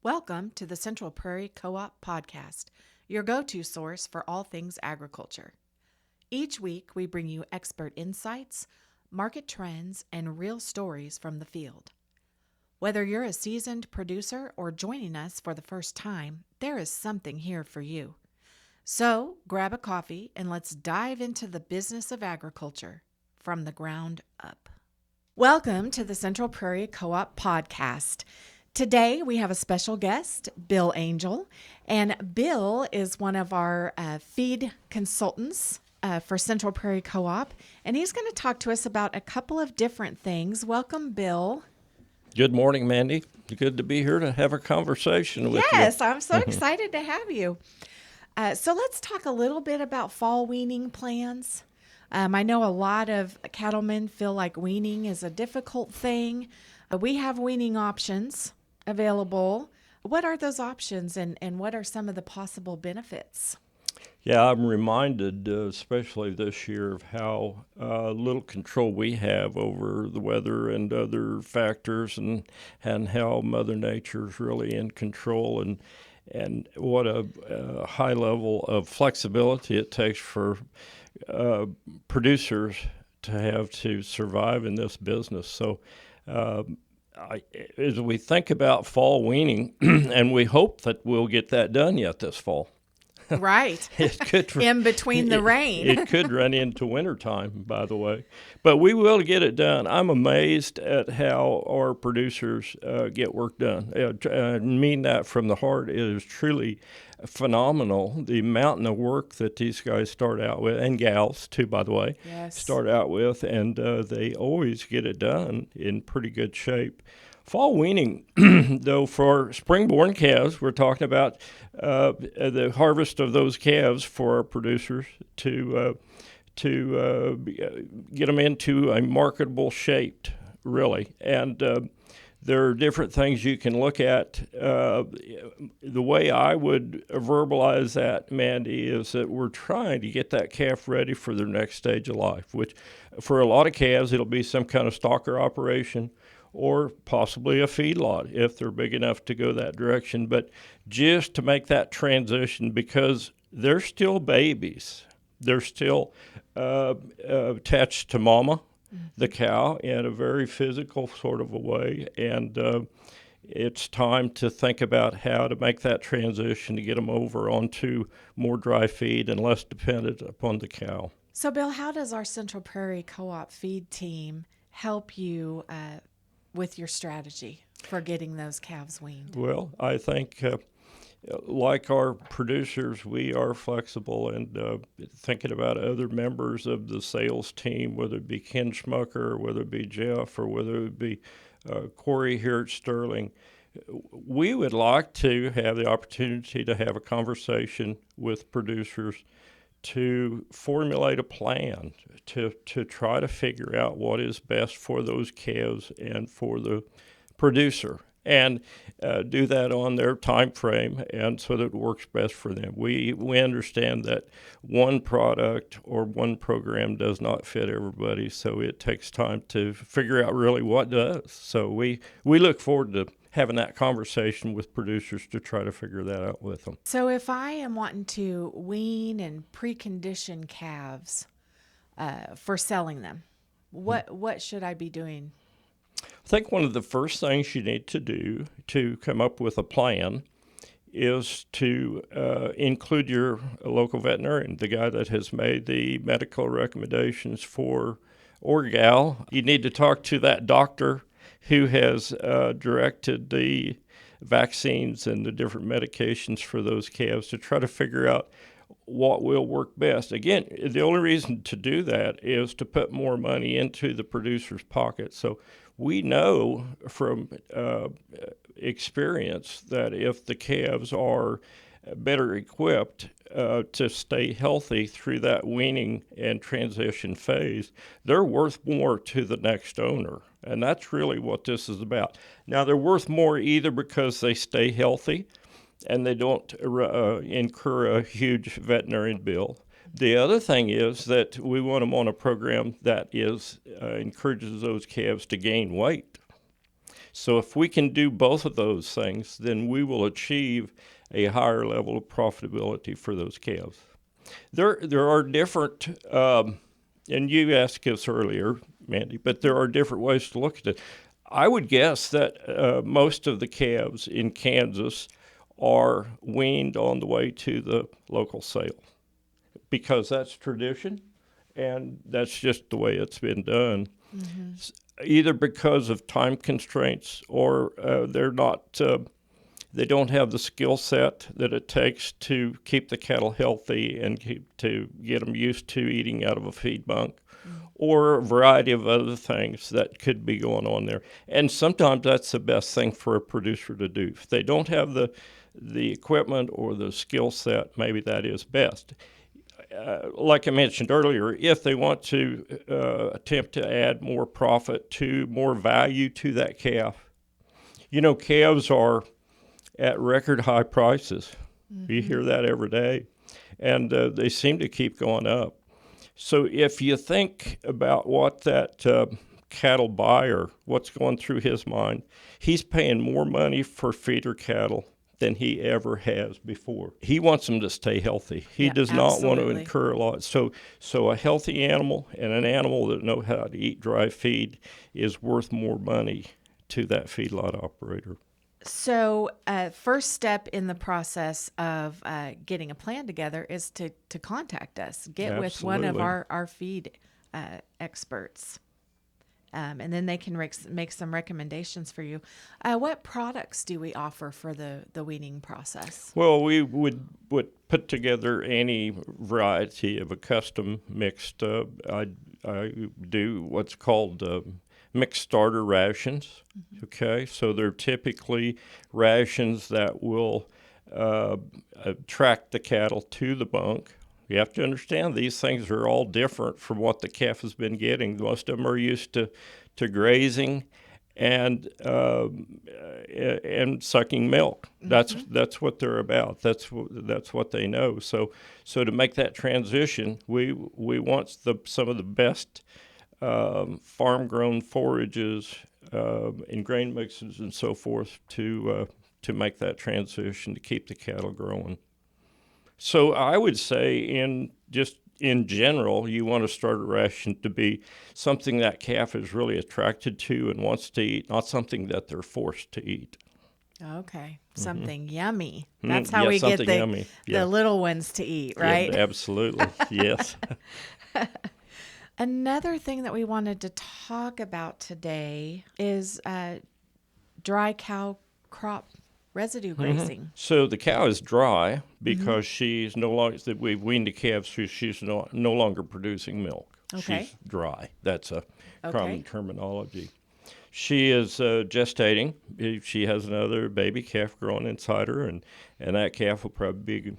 Welcome to the Central Prairie Co-op Podcast, your go-to source for all things agriculture. Each week, we bring you expert insights, market trends, and real stories from the field. Whether you're a seasoned producer or joining us for the first time, there is something here for you. So, grab a coffee and let's dive into the business of agriculture from the ground up. Welcome to the Central Prairie Co-op Podcast. Today, we have a special guest, Bill Angell, and Bill is one of our feed consultants for Central Prairie Co-op, and he's going to talk to us about a couple of different things. Welcome, Bill. Good morning, Mandy. Good to be here to have a conversation with you. Yes, I'm so excited to have you. So let's talk a little bit about fall weaning plans. I know a lot of cattlemen feel like weaning is a difficult thing. We have weaning options available. What are those options and what are some of the possible benefits? Yeah, I'm reminded, especially this year, of how little control we have over the weather and other factors, and how Mother Nature is really in control, and what a high level of flexibility it takes for producers to have to survive in this business. So as we think about fall weaning, and we hope that we'll get that done yet this fall. Right. It could in between the rain. It could run into wintertime, by the way. But we will get it done. I'm amazed at how our producers get work done. I mean that from the heart. It is truly phenomenal, the mountain of work that these guys start out with, and gals too, by the way, Yes. start out with, and they always get it done in pretty good shape. Fall weaning, though, for spring-born calves, we're talking about the harvest of those calves for our producers to get them into a marketable shape, really. And there are different things you can look at. The way I would verbalize that, Mandy, is that we're trying to get that calf ready for their next stage of life, which for a lot of calves, it'll be some kind of stalker operation, or possibly a feedlot if they're big enough to go that direction. But just to make that transition, because they're still babies. They're still attached to mama, the cow, in a very physical sort of a way. And it's time to think about how to make that transition to get them over onto more dry feed and less dependent upon the cow. So, Bill, how does our Central Prairie Co-op feed team help you with your strategy for getting those calves weaned? Well, I think like our producers, we are flexible, and thinking about other members of the sales team, whether it be Ken Schmucker, whether it be Jeff, or whether it be Corey here at Sterling, we would like to have the opportunity to have a conversation with producers to formulate a plan to try to figure out what is best for those calves and for the producer, and do that on their time frame, and so that it works best for them. We understand that one product or one program does not fit everybody, so it takes time to figure out really what does. So we look forward to having that conversation with producers to try to figure that out with them. So if I am wanting to wean and precondition calves for selling them, what should I be doing? I think one of the first things you need to do to come up with a plan is to include your local veterinarian, the guy that has made the medical recommendations for or gal. You need to talk to that doctor who has directed the vaccines and the different medications for those calves to try to figure out what will work best. Again, the only reason to do that is to put more money into the producer's pocket. So we know from experience that if the calves are better equipped to stay healthy through that weaning and transition phase, they're worth more to the next owner. And that's really what this is about. Now, they're worth more either because they stay healthy and they don't incur a huge veterinarian bill. The other thing is that we want them on a program that encourages those calves to gain weight. So if we can do both of those things, then we will achieve a higher level of profitability for those calves. There are different, and you asked us earlier, Mandy, but there are different ways to look at it. I would guess that most of the calves in Kansas are weaned on the way to the local sale because that's tradition and that's just the way it's been done. Mm-hmm. Either because of time constraints or they don't have the skill set that it takes to keep the cattle healthy and to get them used to eating out of a feed bunk, or a variety of other things that could be going on there. And sometimes that's the best thing for a producer to do. If they don't have the equipment or the skill set, maybe that is best. Like I mentioned earlier, if they want to attempt to add more profit more value to that calf, calves are at record high prices. Mm-hmm. You hear that every day, and they seem to keep going up. So if you think about what that cattle buyer, what's going through his mind, he's paying more money for feeder cattle than he ever has before. He wants them to stay healthy. He does not want to incur a lot. So a healthy animal and an animal that knows how to eat dry feed is worth more money to that feedlot operator. So first step in the process of getting a plan together is to contact us. Get with one of our feed experts. And then they can make some recommendations for you. What products do we offer for the weaning process? Well, we would put together any variety of a custom mixed. I do what's called mixed starter rations. Mm-hmm. Okay, so they're typically rations that will attract the cattle to the bunk. You have to understand these things are all different from what the calf has been getting. Most of them are used to grazing and sucking milk. Mm-hmm. That's what they're about. That's what they know. So to make that transition, we want some of the best farm grown forages and grain mixes and so forth to make that transition to keep the cattle growing. So I would say in general, you want to start a ration to be something that calf is really attracted to and wants to eat, not something that they're forced to eat. Okay, something yummy. That's how we get the little ones to eat, right? Yeah, absolutely, yes. Another thing that we wanted to talk about today is dry cow crop residue grazing. Mm-hmm. So the cow is dry because she's no longer, we've weaned the calves, so she's no longer producing milk. Okay. She's dry. That's a common terminology. She is gestating. She has another baby calf growing inside her, and that calf will probably be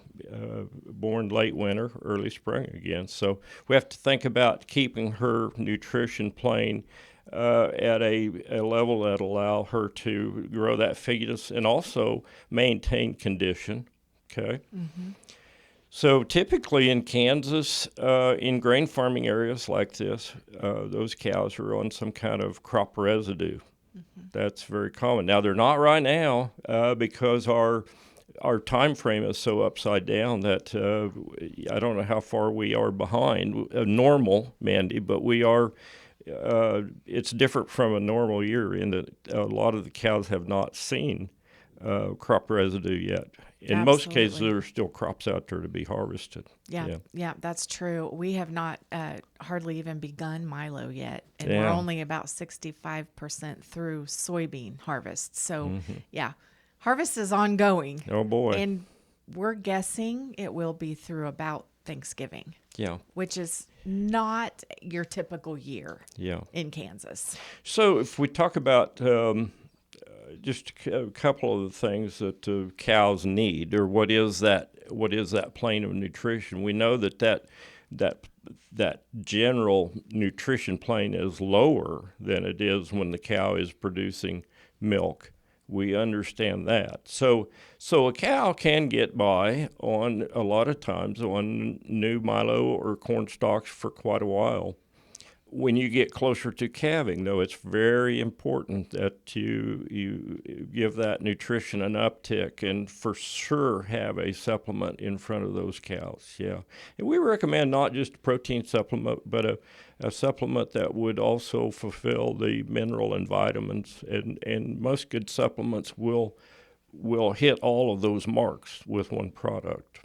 born late winter, early spring again. So we have to think about keeping her nutrition plane at a level that allow her to grow that fetus and also maintain condition. Okay. Mm-hmm. So typically in Kansas, in grain farming areas like this, those cows are on some kind of crop residue. Mm-hmm. That's very common. Now they're not right now because our time frame is so upside down that I don't know how far we are behind normal, Mandy, but we are. It's different from a normal year in that a lot of the cows have not seen crop residue yet. In most cases, there are still crops out there to be harvested. Yeah, that's true. We have not hardly even begun milo yet, and we're only about 65% through soybean harvest. So, harvest is ongoing. Oh, boy. And we're guessing it will be through about Thanksgiving. Yeah. Which is not your typical year in Kansas. So if we talk about just a couple of the things that cows need, or what is that plane of nutrition, we know that general nutrition plane is lower than it is when the cow is producing milk. We understand that. So a cow can get by on a lot of times on new milo or corn stalks for quite a while. When you get closer to calving, though, it's very important that you give that nutrition an uptick, and for sure have a supplement in front of those cows. Yeah, and we recommend not just a protein supplement, but a supplement that would also fulfill the mineral and vitamins. And most good supplements will hit all of those marks with one product.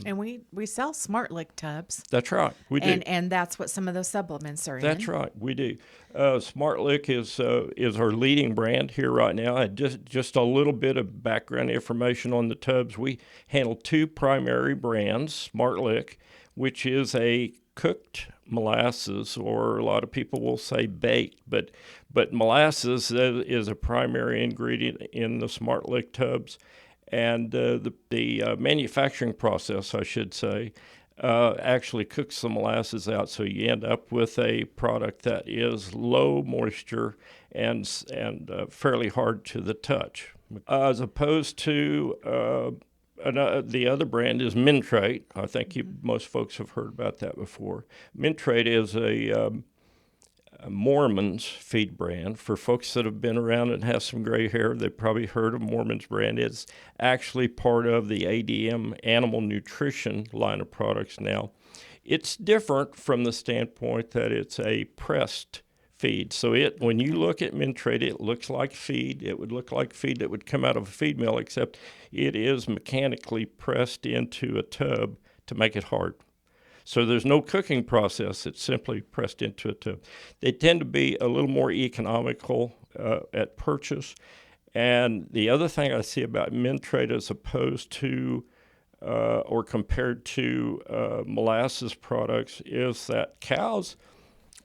And we sell Smart Lick tubs, That's right, we do. and that's what some of those supplements are That's in. right, we do. Smart Lick is our leading brand here right now. And just a little bit of background information on the tubs. We handle two primary brands: Smart Lick, which is a cooked molasses, or a lot of people will say baked, but molasses is a primary ingredient in the Smart Lick tubs. And the manufacturing process, I should say, actually cooks the molasses out, so you end up with a product that is low moisture and fairly hard to the touch, as opposed to the other brand is Mentrate. I think most folks have heard about that before. Mentrate is a Mormon's feed brand. For folks that have been around and have some gray hair, they've probably heard of Mormon's brand. It's actually part of the ADM animal nutrition line of products now. It's different from the standpoint that it's a pressed feed. So when you look at Mentrate, it looks like feed. It would look like feed that would come out of a feed mill, except it is mechanically pressed into a tub to make it hard. So there's no cooking process. It's simply pressed into a tub. They tend to be a little more economical at purchase. And the other thing I see about Mentrate, as opposed to or compared to molasses products, is that cows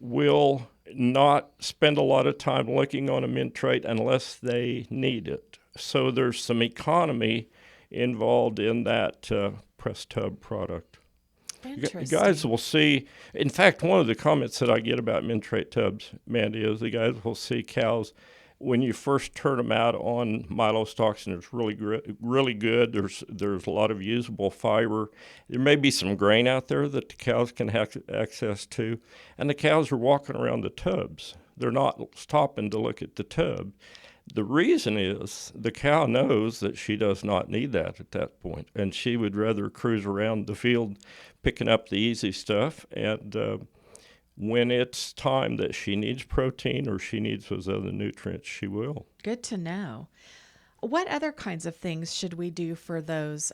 will not spend a lot of time looking on a Mentrate unless they need it. So there's some economy involved in that press tub product. You guys will see, in fact, one of the comments that I get about Mentrate tubs, Mandy, is the guys will see cows when you first turn them out on milo stalks, and it's really good. There's a lot of usable fiber. There may be some grain out there that the cows can have access to, and the cows are walking around the tubs. They're not stopping to look at the tub. The reason is the cow knows that she does not need that at that point, and she would rather cruise around the field picking up the easy stuff. And when it's time that she needs protein or she needs those other nutrients, she will. Good to know. What other kinds of things should we do for those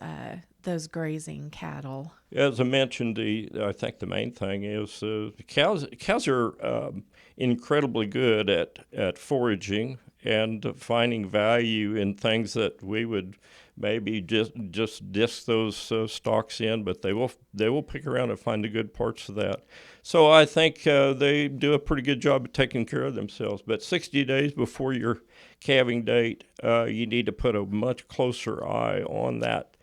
grazing cattle? As I mentioned, I think the main thing is cows are incredibly good at foraging and finding value in things that we would maybe just disc those stalks in, but they will pick around and find the good parts of that. So I think they do a pretty good job of taking care of themselves. But 60 days before your calving date, you need to put a much closer eye on that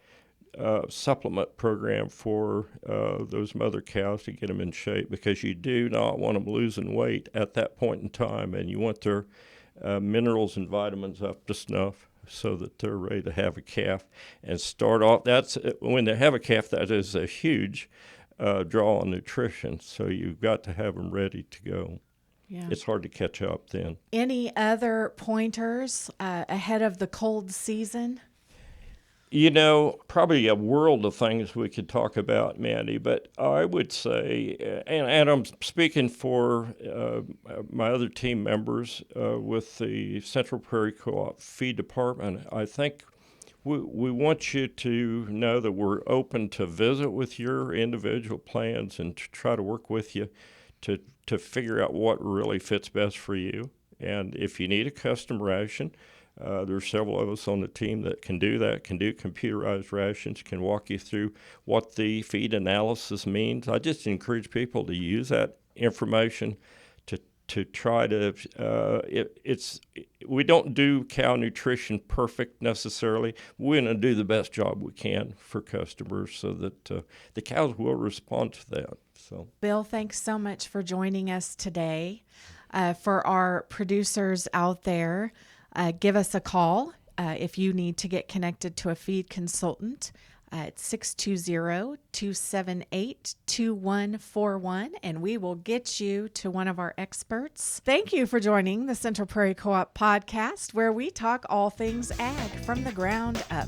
supplement program for those mother cows to get them in shape, because you do not want them losing weight at that point in time, and you want their minerals and vitamins up to snuff so that they're ready to have a calf and start off. That's when they have a calf, that is a huge draw on nutrition. So you've got to have them ready to go. Yeah. It's hard to catch up then. Any other pointers ahead of the cold season? You know, probably a world of things we could talk about, Mandy, but I would say, and I'm speaking for my other team members with the Central Prairie Co-op Feed Department, I think we want you to know that we're open to visit with your individual plans and to try to work with you to figure out what really fits best for you. And if you need a custom ration, there's several of us on the team that can do that, can do computerized rations, can walk you through what the feed analysis means. I just encourage people to use that information to try to, we don't do cow nutrition perfect necessarily. We're going to do the best job we can for customers so that the cows will respond to that. So, Bill, thanks so much for joining us today. For our producers out there, give us a call if you need to get connected to a feed consultant. at 620-278-2141, and we will get you to one of our experts. Thank you for joining the Central Prairie Co-op podcast, where we talk all things ag from the ground up.